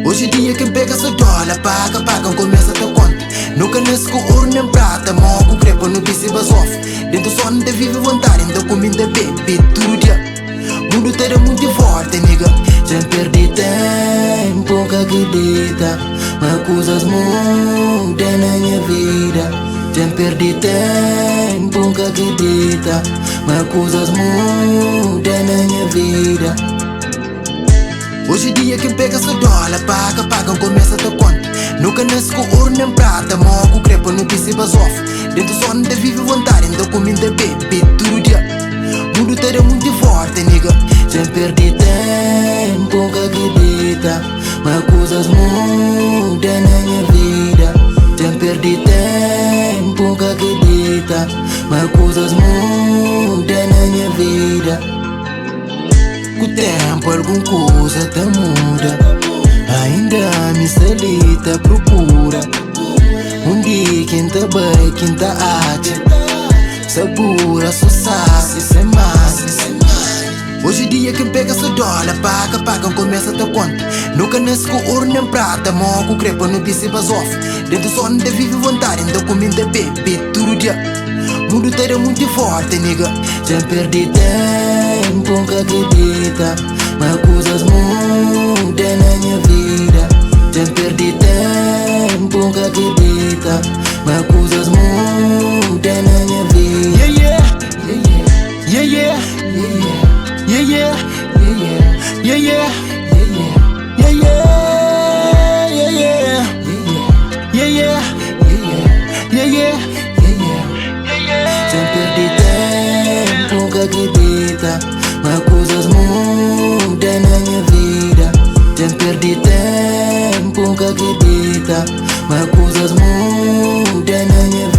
Hoje em dia quem pega só dólar, paga, começa a ter conta. Nunca nasce com ouro nem prata, mó com crepa no bici basof. Dentro só não te vive vontade, então comida bebe tudo dia. Mundo terá muito forte, nigga. Já perdi tempo, que acredita. Mas coisas mudam na minha vida. Já perdi tempo, que acredita. Mas coisas mudam na minha vida. Hoje em dia quem pega só dólar, paga, começa a ter conta. Nunca nasce com ouro nem prata, mó com crepa no bici basof. Dentro só não te vive vontade, então comida bebe tudo dia. Mundo terá muito forte, nigga. Já perdi tempo, que acredita. Mas coisas mudam na minha vida. Já perdi tempo, que acredita. Mas coisas mudam na minha vida. Com o tempo alguma coisa te muda. Ainda me solita procura. Dia quem tá bem, quem tá arte. Sabura, só sabe, sem mais. Hoje em dia quem pega só dólar, paga, começa a ter conta. Nunca nasce com ouro nem prata, mó com crepa no bici basof. Dentro só não te vive vontade, então comida bebe tudo dia. Mundo terá muito forte, nigga. Já perdi tempo, que acredita. Mas coisas mudam na minha vida. Já perdi tempo, que acredita. Mas coisas mudam na minha vida. Yeah, yeah, yeah, yeah, yeah, yeah, yeah, yeah, yeah, yeah, yeah, yeah, yeah. Já perdi tempo, que acredita. Mas coisas mudam na minha vida. Já perdi tempo, que acredita. Mas coisas mudam na minha vida.